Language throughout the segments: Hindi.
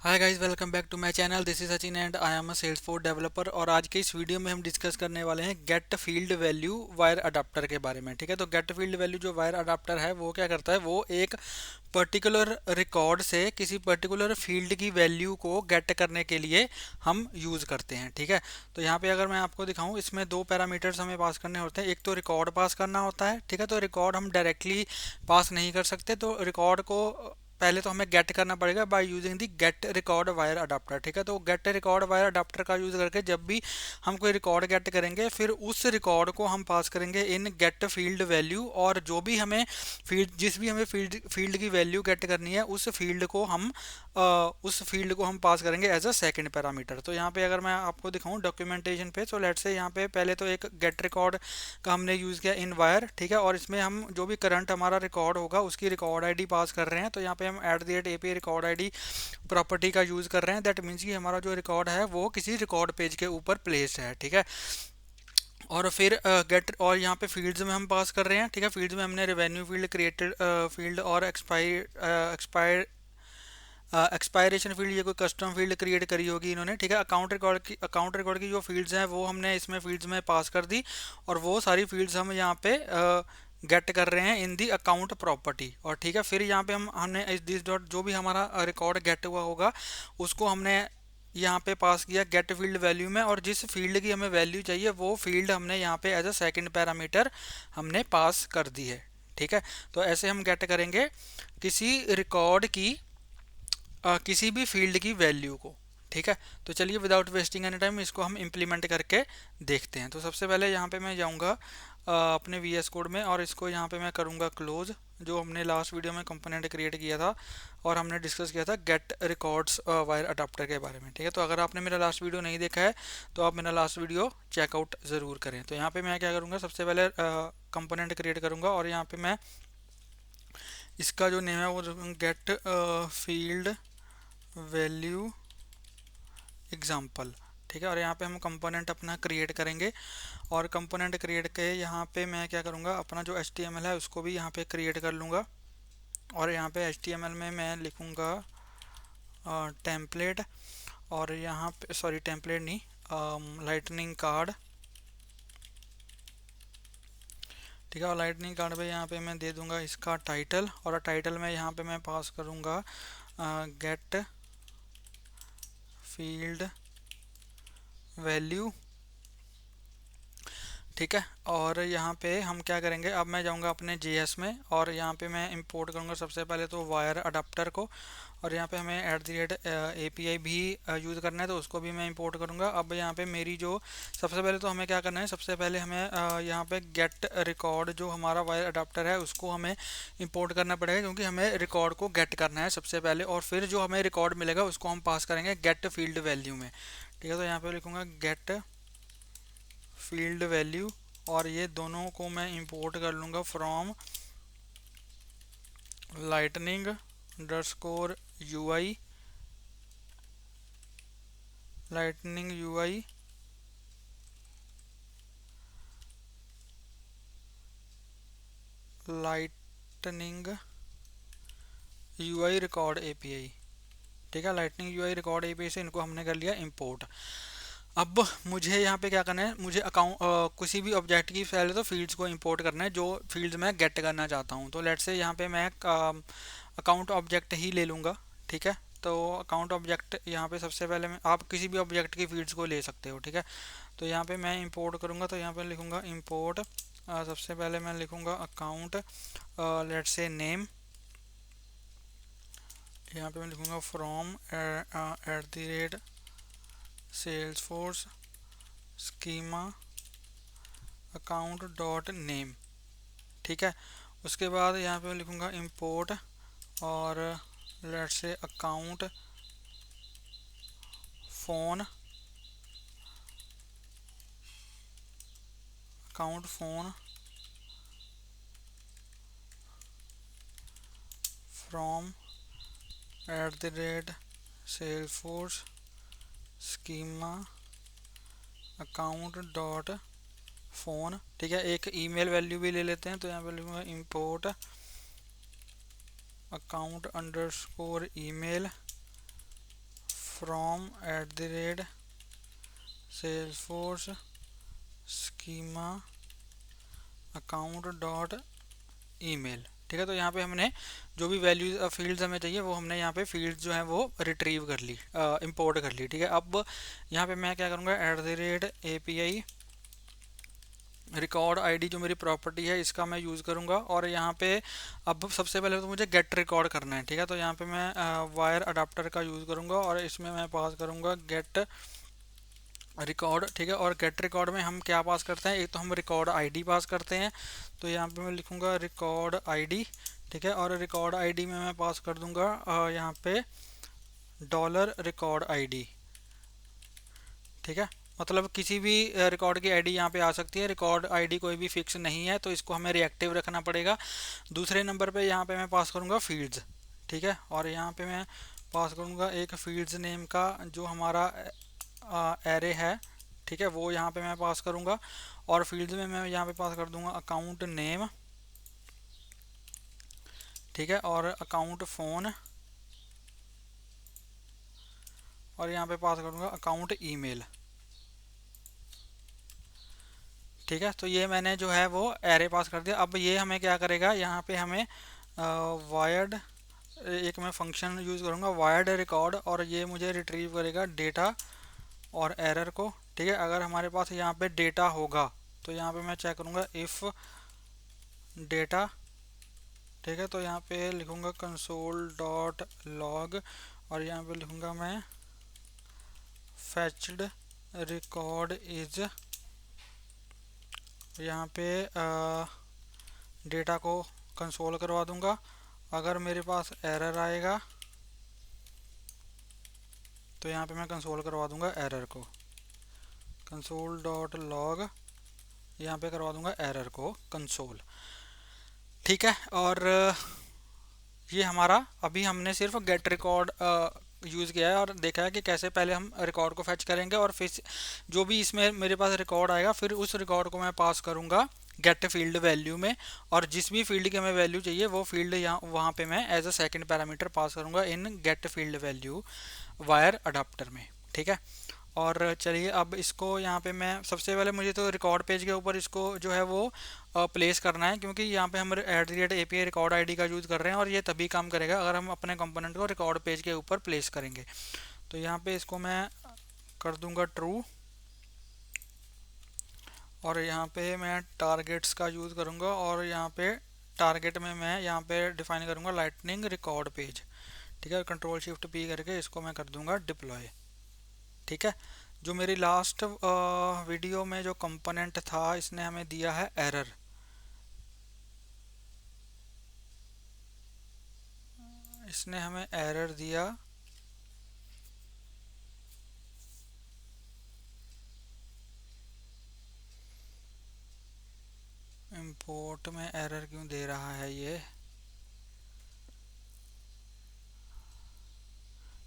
Hi guys, welcome back to my channel. This is Sachin and I am a Salesforce developer. और आज के इस वीडियो में हम डिस्कस करने वाले हैं get field value wire adapter के बारे में। ठीक है, तो गेट फील्ड वैल्यू जो वायर अडाप्टर है वो क्या करता है, वो एक पर्टिकुलर रिकॉर्ड से किसी पर्टिकुलर फील्ड की वैल्यू को गेट करने के लिए हम यूज़ करते हैं। ठीक है, तो यहाँ पे अगर मैं आपको दिखाऊं, इसमें दो पैरामीटर्स हमें पास करने होते हैं। एक तो रिकॉर्ड पास करना होता है। ठीक है, तो रिकॉर्ड हम डायरेक्टली पास नहीं कर सकते, तो रिकॉर्ड को पहले तो हमें गेट करना पड़ेगा by using the get record wire adapter. ठीक है, तो गेट रिकॉर्ड वायर अडाप्टर का यूज करके जब भी हम कोई रिकॉर्ड गेट करेंगे, फिर उस रिकॉर्ड को हम पास करेंगे इन गेट फील्ड वैल्यू। और जो भी हमें जिस भी हमें फील्ड की वैल्यू गेट करनी है, उस फील्ड को हम पास करेंगे एज अ सेकंड पैरामीटर। तो यहाँ पे अगर मैं आपको दिखाऊं डॉक्यूमेंटेशन पे, तो लेट्स से यहाँ पे पहले तो एक गेट रिकॉर्ड का हमने यूज़ किया इन वायर। ठीक है, और इसमें हम जो भी करंट हमारा रिकॉर्ड होगा उसकी रिकॉर्ड आईडी पास कर रहे हैं। तो यहाँ पे हम @API रिकॉर्ड आईडी प्रॉपर्टी का यूज़ कर रहे हैं। दैट मीन्स कि हमारा जो रिकॉर्ड है वो किसी रिकॉर्ड पेज के ऊपर प्लेस्ड है। ठीक है, और फिर गेट और यहाँ पे फील्ड्स में हम पास कर रहे हैं। ठीक है, फील्ड्स में हमने रेवेन्यू फील्ड, क्रिएटेड फील्ड और एक्सपायरेशन फील्ड, ये कोई कस्टम फील्ड क्रिएट करी होगी इन्होंने। ठीक है, अकाउंट रिकॉर्ड की जो फील्ड्स हैं वो हमने इसमें फील्ड्स में पास कर दी। और वो सारी फील्ड्स हम यहाँ पे गेट कर रहे हैं इन दी अकाउंट प्रॉपर्टी। और ठीक है, फिर यहाँ पे हमने इस दिस डॉट जो भी हमारा रिकॉर्ड गेट हुआ होगा उसको हमने यहाँ पे पास किया गेट फील्ड वैल्यू में। और जिस फील्ड की हमें वैल्यू चाहिए वो फील्ड हमने यहाँ पे एज अ सेकंड पैरामीटर हमने पास कर दी है। ठीक है, तो ऐसे हम गेट करेंगे किसी रिकॉर्ड की किसी भी फील्ड की वैल्यू को। ठीक है, तो चलिए विदाउट वेस्टिंग एनी टाइम इसको हम इम्प्लीमेंट करके देखते हैं। तो सबसे पहले यहाँ पे मैं जाऊँगा अपने VS कोड में, और इसको यहाँ पे मैं करूँगा क्लोज, जो हमने लास्ट वीडियो में कंपोनेंट क्रिएट किया था और हमने डिस्कस किया था गेट रिकॉर्ड्स वायर अडाप्टर के बारे में। ठीक है, तो अगर आपने मेरा लास्ट वीडियो नहीं देखा है तो आप मेरा लास्ट वीडियो चेकआउट ज़रूर करें। तो यहाँ पे मैं क्या करूँगा, सबसे पहले कंपोनेंट क्रिएट करूँगा और यहाँ पे मैं इसका जो नेम है वो गेट फील्ड वैल्यू एग्जाम्पल। ठीक है, और यहाँ पे हम कंपोनेंट अपना क्रिएट करेंगे। और कंपोनेंट क्रिएट के यहाँ पे मैं क्या करूँगा, अपना जो HTML है उसको भी यहाँ पे क्रिएट कर लूँगा। और यहाँ पे HTML में मैं लिखूँगा टेम्पलेट, और यहाँ पे सॉरी टेम्पलेट नहीं, लाइटनिंग कार्ड। ठीक है, और लाइटनिंग कार्ड पे यहाँ पे मैं दे दूँगा इसका टाइटल, और टाइटल में यहाँ पे मैं पास करूँगा गेट फील्ड वैल्यू। ठीक है, और यहाँ पे हम क्या करेंगे, अब मैं जाऊँगा अपने JS में और यहाँ पे मैं इंपोर्ट करूँगा सबसे पहले तो वायर अडाप्टर को। और यहाँ पे हमें @API भी यूज़ करना है, तो उसको भी मैं इंपोर्ट करूँगा। अब यहाँ पे मेरी जो सबसे पहले तो हमें क्या करना है, सबसे पहले हमें यहाँ पे गेट रिकॉर्ड जो हमारा वायर अडाप्टर है उसको हमें इंपोर्ट करना पड़ेगा, क्योंकि हमें रिकॉर्ड को गेट करना है सबसे पहले। और फिर जो हमें रिकॉर्ड मिलेगा उसको हम पास करेंगे गेट फील्ड वैल्यू में। ठीक है, तो यहाँ पे लिखूँगा गेट फील्ड वैल्यू, और ये दोनों को मैं इंपोर्ट कर लूँगा from lightning underscore UI, lightning UI lightning UI record API। ठीक है, लाइटनिंग UI रिकॉर्ड API से इनको हमने कर लिया इंपोर्ट। अब मुझे यहाँ पे क्या करना है, मुझे किसी भी ऑब्जेक्ट की पहले तो फील्ड्स को इंपोर्ट करना है जो फील्ड्स मैं गेट करना चाहता हूँ। तो लेट्स से यहाँ पे मैं अकाउंट ऑब्जेक्ट ही ले लूँगा। ठीक है, तो अकाउंट ऑब्जेक्ट यहाँ पे सबसे पहले मैं, आप किसी भी ऑब्जेक्ट की फील्ड्स को ले सकते हो। ठीक है, तो यहाँ पे मैं इंपोर्ट करूँगा, तो यहाँ पे लिखूँगा इंपोर्ट, सबसे पहले मैं लिखूँगा अकाउंट, लेट्स से नेम। यहाँ पे मैं लिखूँगा from @salesforce schema account dot name. ठीक है, उसके बाद यहाँ पे मैं लिखूँगा इंपोर्ट, और let's say account phone, account phone from @salesforce schema account dot phone. ठीक है, एक ईमेल वैल्यू भी ले लेते हैं, तो यहाँ पे लिखूँगा import account underscore email from @salesforce schema account dot email. ठीक है, तो यहाँ पे हमने जो भी वैल्यूज फील्ड्स हमें चाहिए वो हमने यहाँ पे फील्ड्स जो है वो रिट्रीव कर ली, इंपोर्ट कर ली। ठीक है, अब यहाँ पे मैं क्या करूँगा, @API रिकॉर्ड आईडी जो मेरी प्रॉपर्टी है इसका मैं यूज़ करूँगा। और यहाँ पे अब सबसे पहले तो मुझे गेट रिकॉर्ड करना है। ठीक है, तो यहाँ पे मैं वायर अडाप्टर का यूज़ करूँगा और इसमें मैं पास करूँगा गेट रिकॉर्ड। ठीक है, और गेट रिकॉर्ड में हम क्या पास करते हैं, एक तो हम रिकॉर्ड आईडी पास करते हैं, तो यहाँ पे मैं लिखूँगा रिकॉर्ड आईडी। ठीक है, और रिकॉर्ड आईडी में मैं पास कर दूँगा यहाँ पे डॉलर रिकॉर्ड आईडी। ठीक है, मतलब किसी भी रिकॉर्ड की आईडी यहाँ पे आ सकती है, रिकॉर्ड आईडी कोई भी फिक्स नहीं है, तो इसको हमें रिएक्टिव रखना पड़ेगा। दूसरे नंबर पे यहाँ पे मैं पास करूँगा फील्ड्स। ठीक है, और यहाँ पे मैं पास करूँगा एक फील्ड्स नेम का जो हमारा एरे है। ठीक है, वो यहाँ पे मैं पास करूँगा। और फील्ड्स में मैं यहाँ पे पास कर दूँगा अकाउंट नेम। ठीक है, और अकाउंट फ़ोन, और यहाँ पे पास करूँगा अकाउंट ईमेल। ठीक है, तो ये मैंने जो है वो एरे पास कर दिया। अब ये हमें क्या करेगा, यहाँ पे हमें वायर्ड एक मैं फंक्शन यूज़ करूँगा वायर्ड रिकॉर्ड, और ये मुझे रिट्रीव करेगा डेटा और एरर को। ठीक है, अगर हमारे पास यहाँ पे डेटा होगा तो यहाँ पे मैं चेक करूँगा इफ़ डेटा। ठीक है, तो यहाँ पे लिखूँगा कंसोल डॉट लॉग, और यहाँ पे लिखूँगा मैं फैच्ड रिकॉर्ड इज, यहाँ पे डेटा को कंसोल करवा दूंगा। अगर मेरे पास एरर आएगा तो यहाँ पे मैं कंसोल करवा दूंगा एरर को, कंसोल डॉट लॉग, यहाँ पे करवा दूंगा एरर को कंसोल। ठीक है, और ये हमारा अभी हमने सिर्फ गेट रिकॉर्ड यूज़ किया है और देखा है कि कैसे पहले हम रिकॉर्ड को फैच करेंगे, और फिर जो भी इसमें मेरे पास रिकॉर्ड आएगा फिर उस रिकॉर्ड को मैं पास करूँगा गेट फील्ड वैल्यू में, और जिस भी फील्ड की हमें वैल्यू चाहिए वो फील्ड यहाँ वहाँ पे मैं as a second parameter pass करूँगा in get field value wire adapter में। ठीक है, और चलिए अब इसको यहाँ पे मैं सबसे पहले मुझे तो रिकॉर्ड पेज के ऊपर इसको जो है वो प्लेस करना है, क्योंकि यहाँ पे हम @API रिकॉर्ड आईडी का यूज़ कर रहे हैं, और ये तभी काम करेगा अगर हम अपने कंपोनेंट को रिकॉर्ड पेज के ऊपर प्लेस करेंगे। तो यहाँ पे इसको मैं कर दूंगा ट्रू, और यहाँ पे मैं टारगेट्स का यूज़ करूँगा, और यहाँ पे टारगेट में मैं यहाँ पे डिफाइन करूँगा लाइटनिंग रिकॉर्ड पेज। ठीक है, कंट्रोल शिफ्ट पी करके इसको मैं कर दूंगा डिप्लॉय। ठीक है, जो मेरी लास्ट वीडियो में जो कंपोनेंट था इसने हमें दिया है एरर। इसने हमें एरर दिया, इंपोर्ट में एरर क्यों दे रहा है ये,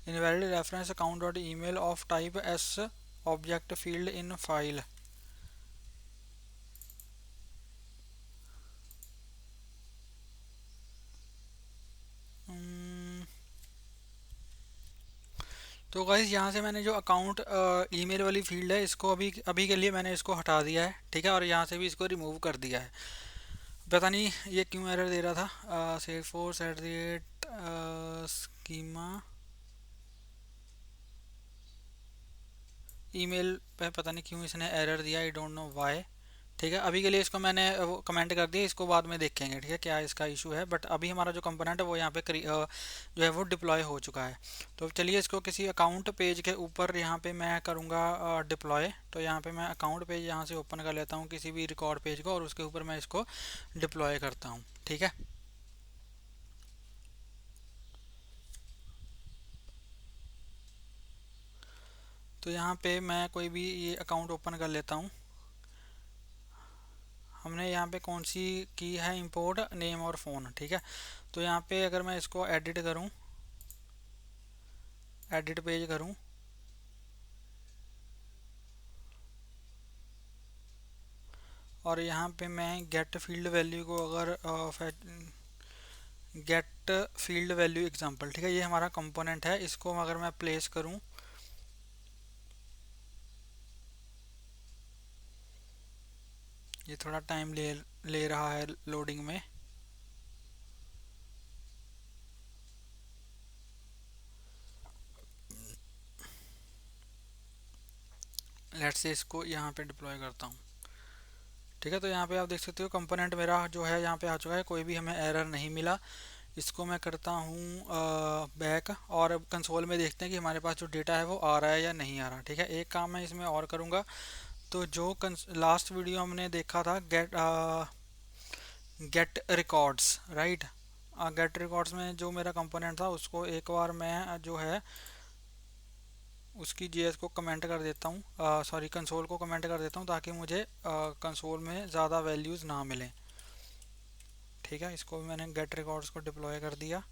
invalid reference account dot email of type S object field in file. तो गाइस यहाँ से मैंने जो अकाउंट ईमेल वाली फील्ड है इसको अभी अभी के लिए मैंने इसको हटा दिया है। ठीक है, और यहाँ से भी इसको रिमूव कर दिया है। पता नहीं ये क्यों एरर दे रहा था। सेल्सफोर्स @schema ईमेल पे पता नहीं क्यों इसने एरर दिया, आई डोंट नो व्हाई। ठीक है, अभी के लिए इसको मैंने वो कमेंट कर दिया, इसको बाद में देखेंगे। ठीक है, क्या इसका इशू है, बट अभी हमारा जो कंपोनेंट है वो यहाँ पे जो है वो डिप्लॉय हो चुका है। तो चलिए इसको किसी अकाउंट पेज के ऊपर यहाँ पे मैं करूँगा डिप्लॉय। तो यहाँ पे मैं अकाउंट पेज यहाँ से ओपन कर लेता हूँ किसी भी रिकॉर्ड पेज को, और उसके ऊपर मैं इसको डिप्लॉय करता हूँ। ठीक है, तो यहाँ पे मैं कोई भी ये अकाउंट ओपन कर लेता हूँ। हमने यहाँ पे कौन सी की है इंपोर्ट, नेम और फ़ोन। ठीक है, तो यहाँ पे अगर मैं इसको एडिट करूँ, एडिट पेज करूँ, और यहाँ पे मैं गेट फील्ड वैल्यू को अगर गेट फील्ड वैल्यू एग्जांपल, ठीक है, ये हमारा कंपोनेंट है, इसको अगर मैं प्लेस करूँ ये थोड़ा टाइम ले ले रहा है लोडिंग में। लेट्स से इसको यहाँ पे डिप्लॉय करता हूँ। ठीक है, तो यहाँ पे आप देख सकते हो कंपोनेंट मेरा जो है यहाँ पे आ चुका है, कोई भी हमें एरर नहीं मिला। इसको मैं करता हूँ बैक, और कंसोल में देखते हैं कि हमारे पास जो डेटा है वो आ रहा है या नहीं आ रहा। ठीक है, एक काम मैं इसमें और करूँगा। तो जो लास्ट वीडियो हमने देखा था, get records, right. Get records में जो मेरा कंपोनेंट था उसको एक बार मैं जो है उसकी जीएस को कमेंट कर देता हूँ, सॉरी कंसोल को कमेंट कर देता हूँ, ताकि मुझे कंसोल में ज़्यादा वैल्यूज़ ना मिलें। ठीक है, इसको भी मैंने गेट रिकॉर्ड्स को डिप्लॉय कर दिया।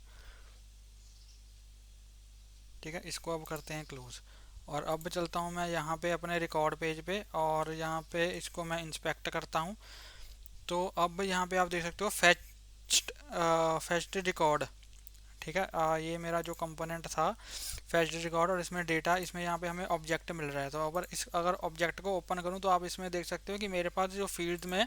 ठीक है, इसको अब करते हैं क्लोज। और अब चलता हूँ मैं यहाँ पे अपने रिकॉर्ड पेज पे, और यहाँ पे इसको मैं इंस्पेक्ट करता हूँ। तो अब यहाँ पे आप देख सकते हो फेच्ड रिकॉर्ड। ठीक है, ये मेरा जो कंपोनेंट था फेच्ड रिकॉर्ड, और इसमें डेटा, इसमें यहाँ पे हमें ऑब्जेक्ट मिल रहा है। तो अगर ऑब्जेक्ट को ओपन करूँ तो आप इसमें देख सकते हो कि मेरे पास जो फील्ड में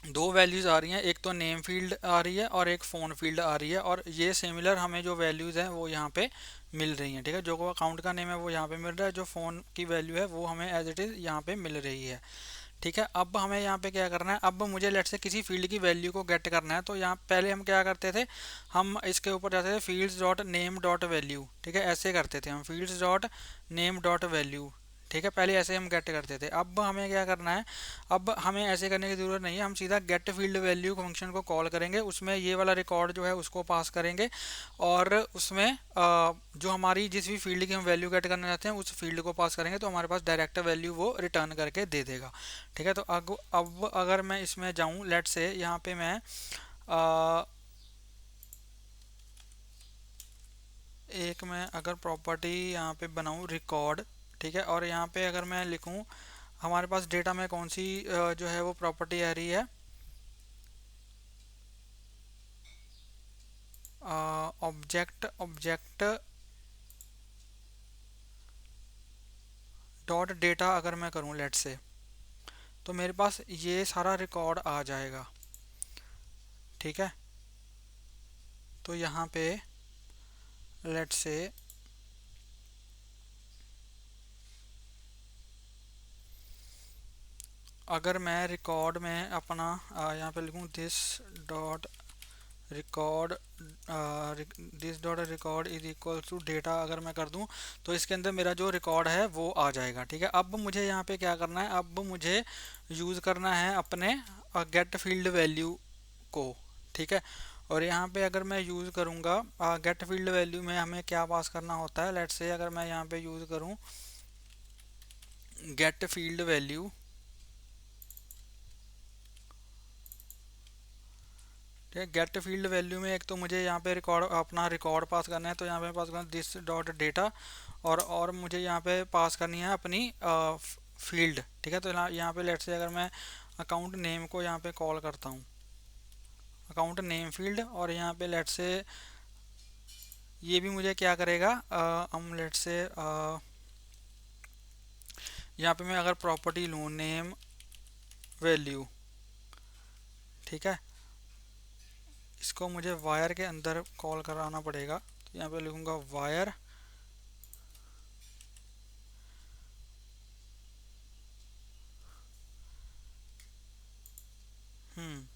दो वैल्यूज़ आ रही हैं, एक तो नेम फील्ड आ रही है और एक फ़ोन फील्ड आ रही है, और ये सिमिलर हमें जो वैल्यूज़ हैं वो यहाँ पे मिल रही हैं। ठीक है, जो अकाउंट का नेम है वो यहाँ पे मिल रहा है, जो फ़ोन की वैल्यू है वो हमें एज इट इज़ यहाँ पे मिल रही है। ठीक है, अब हमें यहाँ पे क्या करना है, अब मुझे लेट से किसी फील्ड की वैल्यू को गेट करना है। तो यहाँ पहले हम क्या करते थे, हम इसके ऊपर जाते थे fields dot name dot value. ठीक है, ऐसे करते थे हम, fields dot name dot value. ठीक है, पहले ऐसे हम गेट करते थे। अब हमें क्या करना है, अब हमें ऐसे करने की ज़रूरत नहीं है, हम सीधा गेट फील्ड वैल्यू फंक्शन को कॉल करेंगे, उसमें ये वाला रिकॉर्ड जो है उसको पास करेंगे, और उसमें जो हमारी जिस भी फील्ड की हम वैल्यू गेट करना चाहते हैं उस फील्ड को पास करेंगे, तो हमारे पास डायरेक्ट वैल्यू वो रिटर्न करके दे देगा। ठीक है, तो अब अगर मैं इसमें जाऊं, लेट से यहाँ पे मैं एक मैं अगर प्रॉपर्टी यहाँ पे बनाऊं रिकॉर्ड। ठीक है, और यहाँ पे अगर मैं लिखूं, हमारे पास डेटा में कौन सी जो है वो प्रॉपर्टी आ रही है, ऑब्जेक्ट ऑब्जेक्ट डॉट डेटा अगर मैं करूं लेट से, तो मेरे पास ये सारा रिकॉर्ड आ जाएगा। ठीक है, तो यहाँ पे लेट से अगर मैं रिकॉर्ड में अपना यहाँ पे लिखूँ this dot record, this dot record is equal to data अगर मैं कर दूं, तो इसके अंदर मेरा जो रिकॉर्ड है वो आ जाएगा। ठीक है, अब मुझे यहाँ पे क्या करना है, अब मुझे यूज़ करना है अपने गेट फील्ड वैल्यू को। ठीक है, और यहाँ पे अगर मैं यूज़ करूँगा गेट फील्ड वैल्यू में हमें क्या पास करना होता है, लेट्स से अगर मैं यहाँ पे यूज़ करूँ गेट फील्ड वैल्यू। ठीक है, गेट फील्ड वैल्यू में एक तो मुझे यहाँ पे रिकॉर्ड अपना रिकॉर्ड पास करना है, तो यहाँ पे पास करना है दिस डॉट डेटा, और मुझे यहाँ पे पास करनी है अपनी फील्ड। ठीक है, तो यहाँ पे लेट से अगर मैं अकाउंट नेम को यहाँ पे कॉल करता हूँ, अकाउंट नेम फील्ड, और यहाँ पे लेट से ये भी मुझे क्या करेगा, हम लेट से यहाँ पे मैं अगर प्रॉपर्टी लूँ नेम वैल्यू। ठीक है, इसको मुझे वायर के अंदर कॉल कराना पड़ेगा, तो यहाँ पे लिखूँगा वायर। हम्म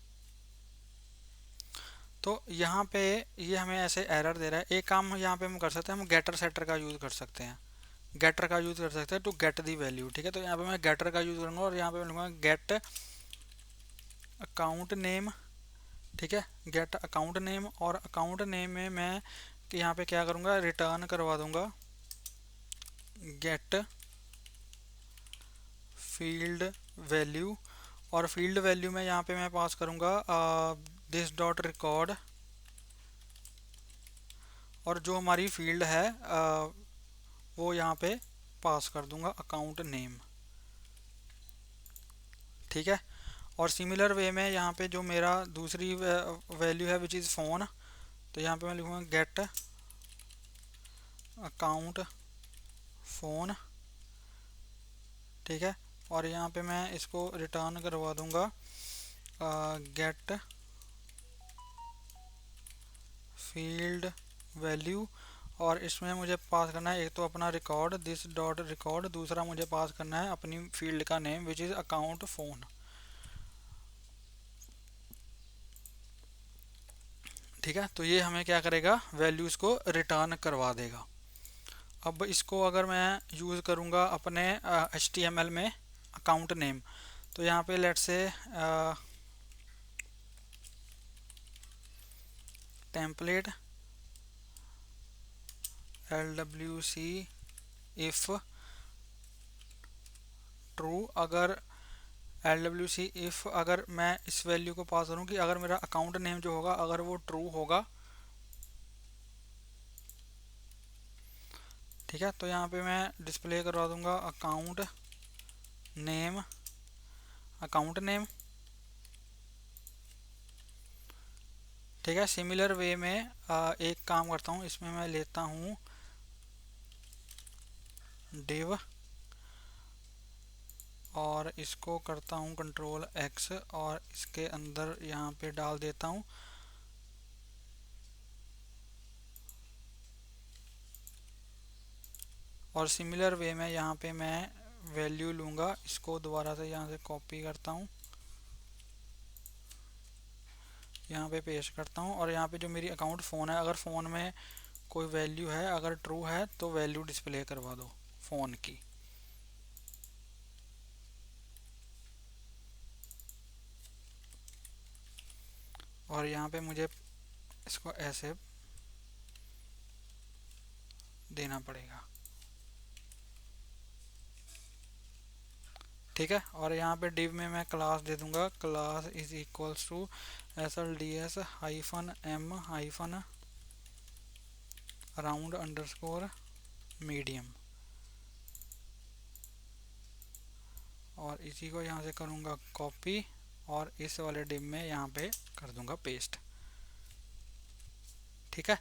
तो यहाँ पे ये हमें ऐसे एरर दे रहा है। एक काम यहाँ पे हम कर सकते हैं, हम गेटर सेटर का यूज़ कर सकते हैं, गेटर का यूज़ कर सकते हैं टू गेट दी वैल्यू। ठीक है, तो यहाँ पे मैं गेटर का यूज़ करूँगा, और यहाँ पे मैं लिखूँगा गेट अकाउंट नेम। ठीक है, गेट अकाउंट नेम, और अकाउंट नेम में मैं यहाँ पे क्या करूँगा, रिटर्न करवा दूँगा गेट फील्ड वैल्यू, और फील्ड वैल्यू में यहाँ पे मैं पास करूँगा दिस डॉट रिकॉर्ड, और जो हमारी फील्ड है वो यहाँ पे पास कर दूंगा अकाउंट नेम। ठीक है, और सिमिलर वे में यहाँ पे जो मेरा दूसरी वैल्यू है विच इज़ फ़ोन, तो यहाँ पे मैं लिखूँगा गेट अकाउंट फ़ोन। ठीक है, और यहाँ पे मैं इसको रिटर्न करवा दूंगा गेट फील्ड वैल्यू। और इसमें मुझे पास करना है एक तो अपना रिकॉर्ड दिस डॉट रिकॉर्ड, दूसरा मुझे पास करना है अपनी फील्ड का name which is account phone. ठीक है, तो ये हमें क्या करेगा, वैल्यूज़ को रिटर्न करवा देगा। अब इसको अगर मैं यूज़ करूँगा अपने HTML में अकाउंट नेम, तो यहाँ पे let's say template LWC if true, अगर LWC इफ़ अगर मैं इस वैल्यू को पास करूँ कि अगर मेरा अकाउंट नेम जो होगा अगर वो ट्रू होगा, ठीक है, तो यहाँ पे मैं डिस्प्ले करवा दूंगा अकाउंट नेम। ठीक है, सिमिलर वे में एक काम करता हूँ, इसमें मैं लेता हूँ div और इसको करता हूँ कंट्रोल X और इसके अंदर यहाँ पे डाल देता हूँ और सिमिलर वे में यहाँ पे मैं वैल्यू लूँगा, इसको दोबारा से यहाँ से कॉपी करता हूँ, यहाँ पे पेस्ट करता हूँ और यहाँ पे जो मेरी अकाउंट फ़ोन है, अगर फ़ोन में कोई वैल्यू है अगर ट्रू है तो वैल्यू डिस्प्ले करवा दो फ़ोन की। और यहाँ पे मुझे इसको ऐसे देना पड़ेगा। ठीक है, और यहाँ पे div में मैं क्लास दे दूंगा, class is equals to SLDS hyphen M hyphen round underscore medium, और इसी को यहाँ से करूँगा कॉपी और इस वाले div में यहाँ पे कर दूंगा पेस्ट। ठीक है,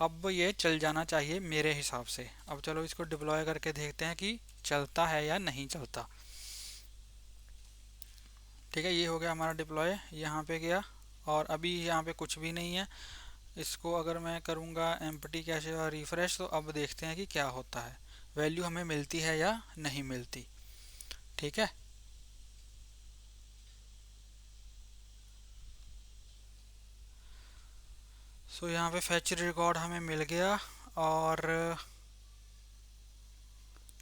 अब ये चल जाना चाहिए मेरे हिसाब से। अब चलो इसको डिप्लॉय करके देखते हैं कि चलता है या नहीं चलता। ठीक है, ये हो गया हमारा डिप्लॉय, यहाँ पे गया और अभी यहाँ पे कुछ भी नहीं है। इसको अगर मैं करूँगा एम्प्टी कैशे और रिफ्रेश, तो अब देखते हैं कि क्या होता है, वैल्यू हमें मिलती है या नहीं मिलती। ठीक है, सो यहाँ पे फैच रिकॉर्ड हमें मिल गया और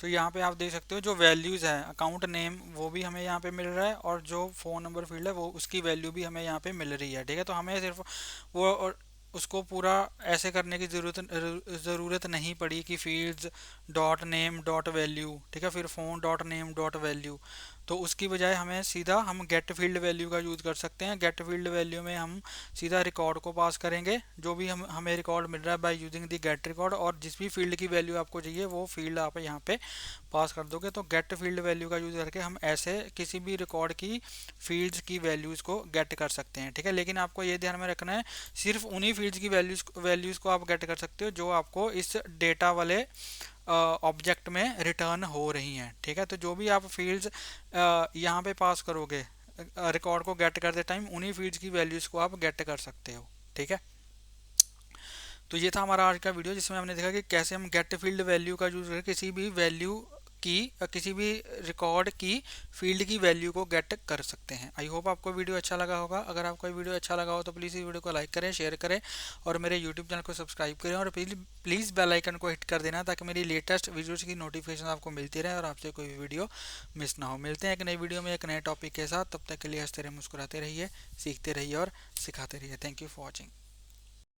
तो यहाँ पे आप देख सकते हो जो वैल्यूज़ है अकाउंट नेम वो भी हमें यहाँ पे मिल रहा है और जो फ़ोन नंबर फील्ड है वो उसकी वैल्यू भी हमें यहाँ पे मिल रही है। ठीक है, तो हमें सिर्फ वो और उसको पूरा ऐसे करने की ज़रूरत नहीं पड़ी कि fields dot name dot value, ठीक है, फिर phone dot name dot value. तो उसकी बजाय हमें सीधा हम गेट फील्ड वैल्यू का यूज़ कर सकते हैं। गेट फील्ड वैल्यू में हम सीधा रिकॉर्ड को पास करेंगे, जो भी हमें रिकॉर्ड मिल रहा है by using the get record, और जिस भी फील्ड की वैल्यू आपको चाहिए वो फील्ड आप यहाँ पे पास कर दोगे। तो गेट फील्ड वैल्यू का यूज़ करके हम ऐसे किसी भी रिकॉर्ड की फील्ड्स की वैल्यूज़ को गेट कर सकते हैं। ठीक है, लेकिन आपको ये ध्यान में रखना है सिर्फ उन्हीं फील्ड्स की वैल्यूज़ को आप गेट कर सकते हो जो आपको इस डेटा वाले ऑब्जेक्ट में रिटर्न हो रही हैं। ठीक है, तो जो भी आप फील्ड्स यहाँ पे पास करोगे रिकॉर्ड को गेट करते टाइम उन्हीं फील्ड्स की वैल्यूज़ को आप गेट कर सकते हो। ठीक है, तो ये था हमारा आज का वीडियो जिसमें हमने देखा कि कैसे हम गेट फील्ड वैल्यू का यूज़ करके किसी भी वैल्यू की किसी भी रिकॉर्ड की फील्ड की वैल्यू को गेट कर सकते हैं। आई होप आपको वीडियो अच्छा लगा होगा। अगर आपको वीडियो अच्छा लगा हो तो प्लीज़ इस वीडियो को लाइक करें, शेयर करें और मेरे यूट्यूब चैनल को सब्सक्राइब करें और प्लीज़ बेल आइकन को हिट कर देना ताकि मेरी लेटेस्ट वीडियोज़ की नोटिफिकेशन आपको मिलती रहे और आपसे कोई भी वीडियो मिस ना हो। मिलते हैं एक नई वीडियो में एक नए टॉपिक के साथ, तब तक के लिए हंसते रहिए, मुस्कुराते रहिए, सीखते रहिए और सिखाते रहिए। Thank you for watching.